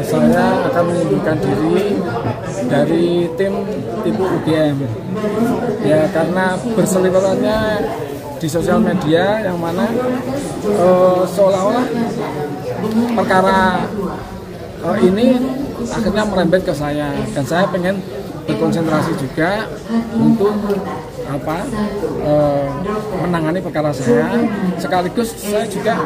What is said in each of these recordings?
saya akan mengundurkan diri dari tim Tipu UGM. Ya, karena berseliwerannya di sosial media yang mana seolah-olah perkara ini akhirnya merembet ke saya, dan saya pengen berkonsentrasi juga untuk menangani perkara saya, sekaligus saya juga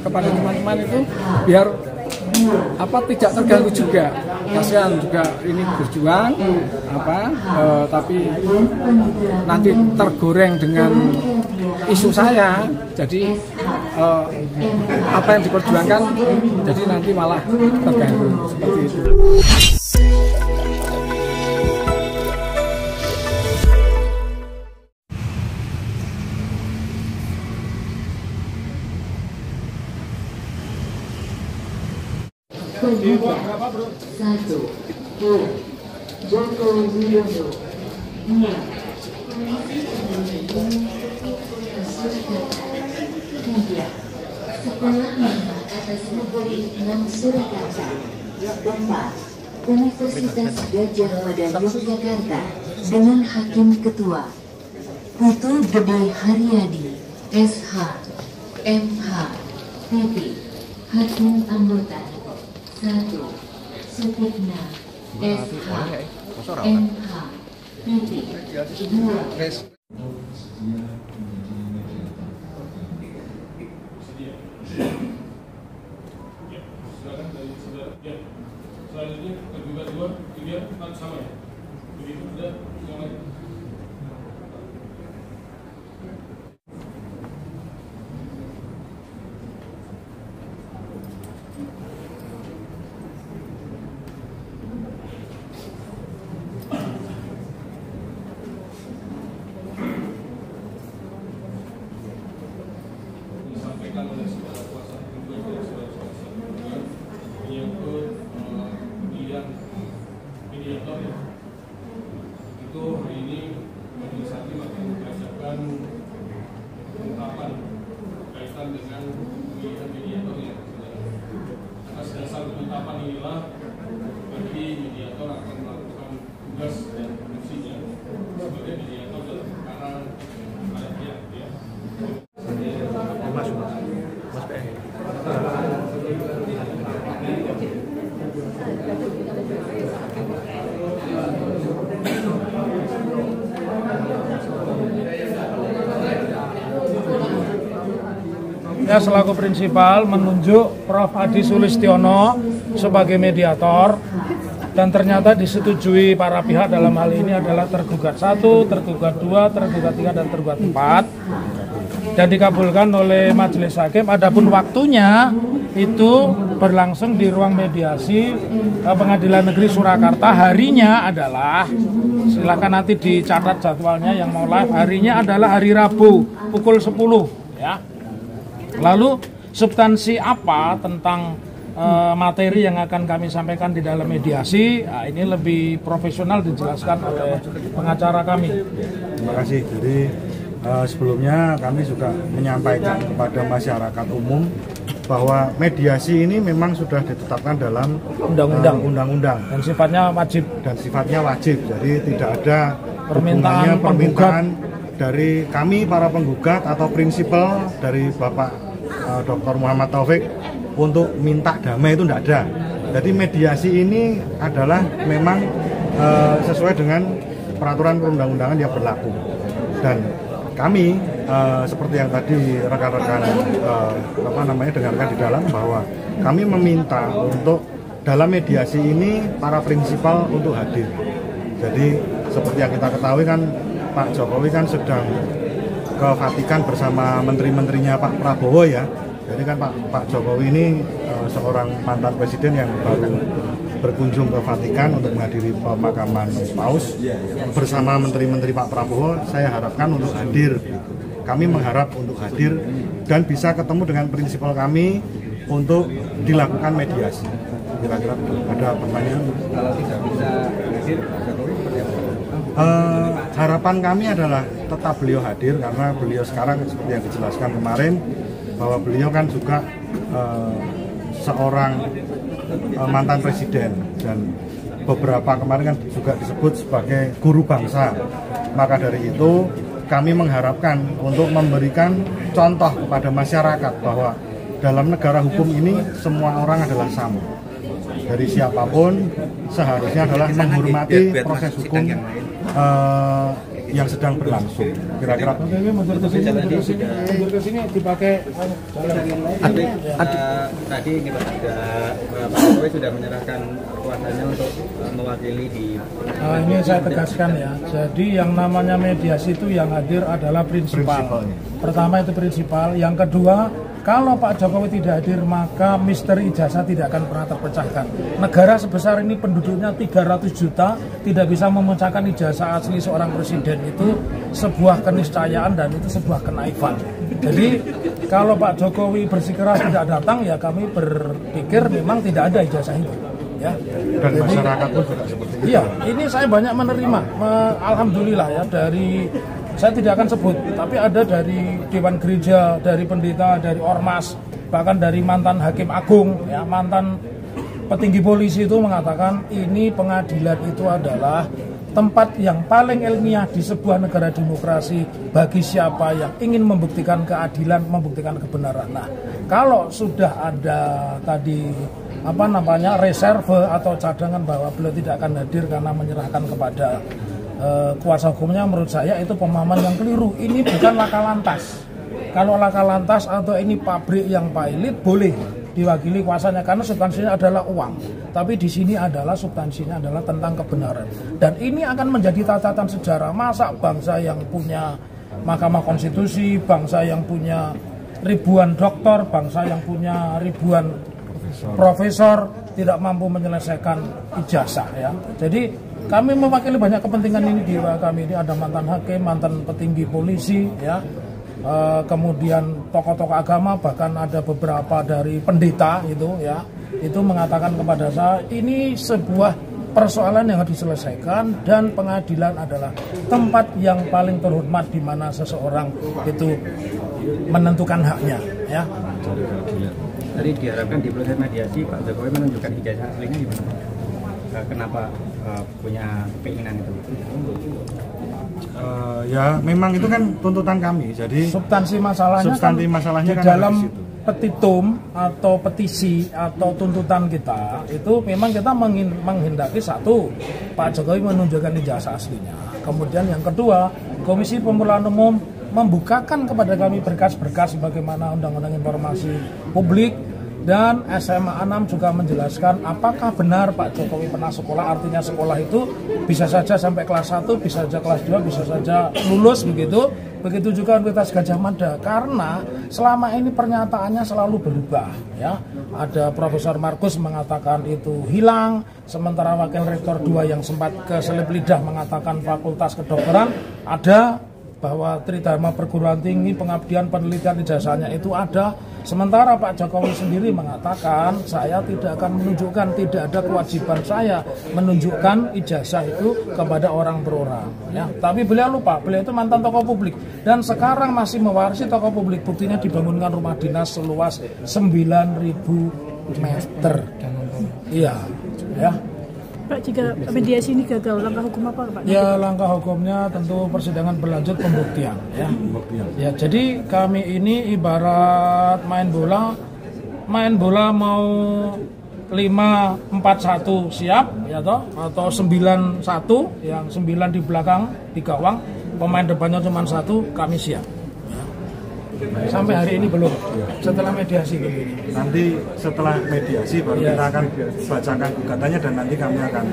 kepada teman-teman itu biar tidak terganggu juga. Kasihan juga ini berjuang tapi nanti tergoreng dengan isu saya, jadi apa yang diperjuangkan jadi nanti malah terganggu seperti itu. Satu, Joko Widodo. Tiga, Sekolah Menengah Atas Negeri 6 Surakarta. 4, Universitas Gadjah Mada Yogyakarta dengan Hakim Ketua Putu Gede Haryadi, SH, MH, PP, Hakim Anggota 1, Sutikna, SH, MH, PP, 2. Selanjutnya tergugat 2, 3, 4 sama ya. Begitu sudah yang lain. Disampaikan oleh saudara kuasa hukum dan saudara kuasa hukum menyangkut pilihan mediator ya. Itu hari ini majelis hakim akan membacakan pengungkapan berkaitan dengan pilihan mediator ya. Atas dasar penetapan inilah bagi mediator akan melakukan tugas dan fungsinya sebagai mediator dalam perkara ada pihak ya. Ya, selaku prinsipal menunjuk Prof. Adi Sulistiono sebagai mediator, dan ternyata disetujui para pihak dalam hal ini adalah tergugat 1, tergugat 2, tergugat 3, dan tergugat 4, dan dikabulkan oleh majelis hakim. Adapun waktunya itu berlangsung di ruang mediasi Pengadilan Negeri Surakarta. Harinya adalah, silakan nanti dicatat jadwalnya yang mau live, harinya adalah hari Rabu pukul 10 ya. Lalu substansi apa tentang materi yang akan kami sampaikan di dalam mediasi, ini lebih profesional dijelaskan oleh pengacara kami. Terima kasih. Jadi sebelumnya kami juga menyampaikan kepada masyarakat umum bahwa mediasi ini memang sudah ditetapkan dalam undang-undang dan sifatnya wajib. Jadi tidak ada permintaan dari kami para penggugat atau prinsipal dari Bapak Dr. Muhammad Taufik untuk minta damai, itu tidak ada. Jadi mediasi ini adalah memang sesuai dengan peraturan perundang-undangan yang berlaku. Dan kami seperti yang tadi rekan-rekan dengarkan di dalam, bahwa kami meminta untuk dalam mediasi ini para prinsipal untuk hadir. Jadi seperti yang kita ketahui kan, Pak Jokowi kan sedang ke Vatikan bersama menteri-menterinya Pak Prabowo ya. Jadi kan Pak Jokowi ini seorang mantan presiden yang baru berkunjung ke Vatikan untuk menghadiri pemakaman Paus bersama menteri-menteri Pak Prabowo. Saya harapkan untuk hadir. Kami mengharap untuk hadir dan bisa ketemu dengan prinsipal kami untuk dilakukan mediasi. Kira-kira ada pertanyaan? Kalau tidak bisa hadir, Pak Jokowi seperti apa? Harapan kami adalah tetap beliau hadir, karena beliau sekarang seperti yang dijelaskan kemarin bahwa beliau kan juga seorang mantan presiden dan beberapa kemarin kan juga disebut sebagai guru bangsa. Maka dari itu kami mengharapkan untuk memberikan contoh kepada masyarakat bahwa dalam negara hukum ini semua orang adalah sama. Dari siapapun seharusnya adalah menghormati proses hukum yang sedang berlangsung. Kira-kira mundur ke sini dipakai tadi kita Pak Jokowi sudah menyerahkan kuasanya untuk mewakili di. Ini saya tegaskan ya. Jadi yang namanya mediasi itu yang hadir adalah prinsipal. Pertama itu prinsipal. Yang kedua, kalau Pak Jokowi tidak hadir maka misteri ijazah tidak akan pernah terpecahkan. Negara sebesar ini penduduknya 300 juta tidak bisa memecahkan ijazah asli seorang presiden, itu sebuah keniscayaan dan itu sebuah kenaifan. Jadi kalau Pak Jokowi bersikeras tidak datang ya kami berpikir memang tidak ada ijazah itu. Ya. Dan masyarakat pun juga seperti itu. Iya, ini saya banyak menerima, alhamdulillah ya, dari saya tidak akan sebut, tapi ada dari Dewan Gereja, dari pendeta, dari ormas, bahkan dari mantan hakim agung, ya, mantan petinggi polisi itu mengatakan ini pengadilan itu adalah tempat yang paling ilmiah di sebuah negara demokrasi bagi siapa yang ingin membuktikan keadilan, membuktikan kebenaran. Nah, kalau sudah ada tadi reserve atau cadangan bahwa beliau tidak akan hadir karena menyerahkan kepada kuasa hukumnya, menurut saya itu pemahaman yang keliru. Ini bukan laka lantas. Kalau laka lantas atau ini pabrik yang pilot boleh diwakili kuasanya karena substansinya adalah uang. Tapi di sini adalah substansinya adalah tentang kebenaran. Dan ini akan menjadi catatan sejarah. Masa bangsa yang punya Mahkamah Konstitusi, bangsa yang punya ribuan doktor, bangsa yang punya ribuan profesor tidak mampu menyelesaikan ijazah, ya. Jadi kami mewakili banyak kepentingan ini di kami ini, ada mantan hakim, mantan petinggi polisi, ya, kemudian tokoh-tokoh agama, bahkan ada beberapa dari pendeta itu, ya, itu mengatakan kepada saya ini sebuah persoalan yang harus diselesaikan dan pengadilan adalah tempat yang paling terhormat di mana seseorang itu menentukan haknya, ya. Tadi diharapkan di proses mediasi Pak Jokowi menunjukkan ijazah aslinya gimana? Kenapa punya keinginan itu? Ya memang itu kan tuntutan kami. Jadi substansi masalahnya di kan dalam petitum atau petisi atau tuntutan kita itu memang kita menghendaki satu, Pak Jokowi menunjukkan ijazah aslinya. Kemudian yang kedua, Komisi Pemilihan Umum membukakan kepada kami berkas-berkas sebagaimana Undang-Undang Informasi Publik, dan SMA 6 juga menjelaskan apakah benar Pak Jokowi pernah sekolah. Artinya sekolah itu bisa saja sampai kelas 1, bisa saja kelas 2, bisa saja lulus begitu. Begitu juga Universitas Gadjah Mada, karena selama ini pernyataannya selalu berubah, ya. Ada Profesor Markus mengatakan itu hilang, sementara Wakil Rektor 2 yang sempat keselip lidah mengatakan Fakultas Kedokteran ada, bahwa Tridharma Perguruan Tinggi Pengabdian Penelitian ijazahnya itu ada. Sementara Pak Jokowi sendiri mengatakan saya tidak akan menunjukkan, tidak ada kewajiban saya menunjukkan ijazah itu kepada orang per orang, ya. Tapi beliau lupa, beliau itu mantan tokoh publik dan sekarang masih mewarisi tokoh publik. Buktinya dibangunkan rumah dinas seluas 9.000 meter. Iya, ya. Pak, jika mediasi ini gagal, langkah hukum apa, Pak? Ya, langkah hukumnya tentu persidangan berlanjut, pembuktian, ya. Ya, jadi kami ini ibarat main bola mau 5-4-1 siap, ya toh, atau 9-1 yang 9 di belakang di gawang, pemain depannya cuma 1, kami siap. Sampai hari ini belum. Setelah mediasi begini. Nanti setelah mediasi baru kita akan bacakan gugatannya dan nanti kami akan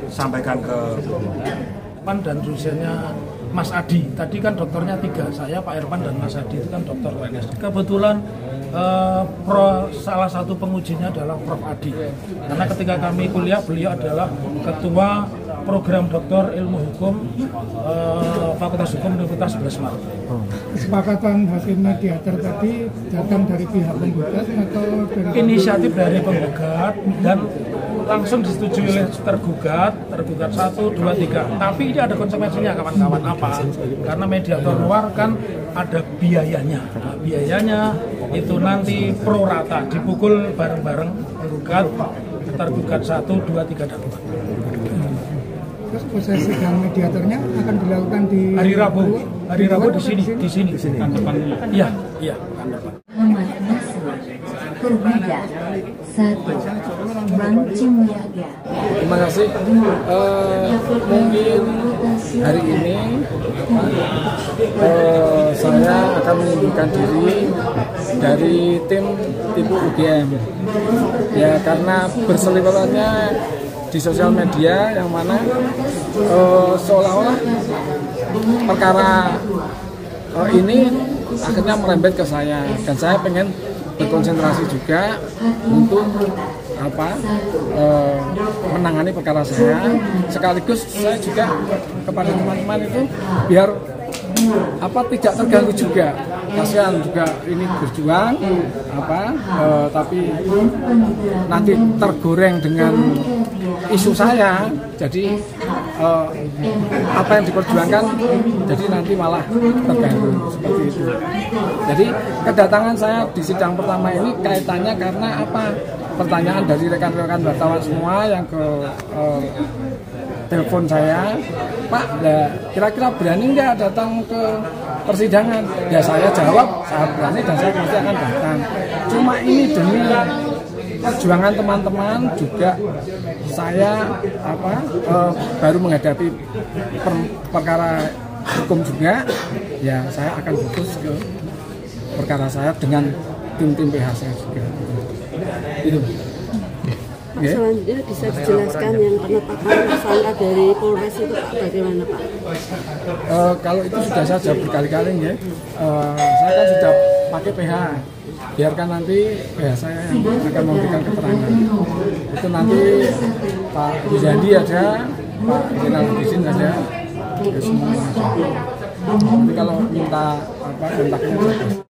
sampaikan ke Pan dan dosennya Mas Adi. Tadi kan dokternya 3, saya, Pak Irfan dan Mas Adi itu kan dokter UNS. Kebetulan salah satu pengujinya adalah Prof Adi. Karena ketika kami kuliah beliau adalah ketua program doktor ilmu hukum Fakultas Hukum Universitas 11 Maret. Kesepakatan hakim mediator tadi datang dari pihak penggugat atau dari inisiatif dari penggugat dan langsung disetujui oleh tergugat 1, 2, 3. Tapi ini ada konsekuensinya kawan-kawan, apa? Karena mediator luar kan ada biayanya. Nah, biayanya itu nanti pro rata, dipukul bareng-bareng tergugat 1, 2, 3, dan 4. Terus proses sidang mediatornya akan dilakukan di hari Rabu di sini. Kan depan. Iya, kan depan. Muhammad Nasr, Purwida, 1, Bang Cimyaga. Terima kasih. Mungkin hari ini saya akan mengundurkan diri dari tim UGM. Ya, karena berseliwerannya di sosial media yang mana seolah-olah perkara ini akhirnya merembet ke saya, dan saya pengen berkonsentrasi juga untuk menangani perkara saya, sekaligus saya juga kepada teman-teman itu biar tidak terganggu juga. Kasihan juga ini berjuang tapi nanti tergoreng dengan isu saya, jadi apa yang diperjuangkan jadi nanti malah terganggu seperti itu. Jadi kedatangan saya di sidang pertama ini kaitannya karena pertanyaan dari rekan-rekan wartawan semua yang ke telepon saya, Pak, kira-kira berani nggak datang ke persidangan? Ya saya jawab, saya berani dan saya pasti akan datang. Cuma ini demi perjuangan teman-teman juga, saya baru menghadapi perkara hukum juga, ya saya akan fokus ke perkara saya dengan tim PH saya juga. Itu. Okay. Selanjutnya bisa dijelaskan yang penetapan tersangka dari Polres itu Pak, bagaimana Pak? Kalau itu sudah saya jawab berkali-kali ya. Saya kan sudah pakai PH. Biarkan nanti PH saya yang akan memberikan keterangan. Itu nanti Pak Yuzandi ada, Pak Jenal Gisin ada, ya semua. Nanti kalau minta kontaknya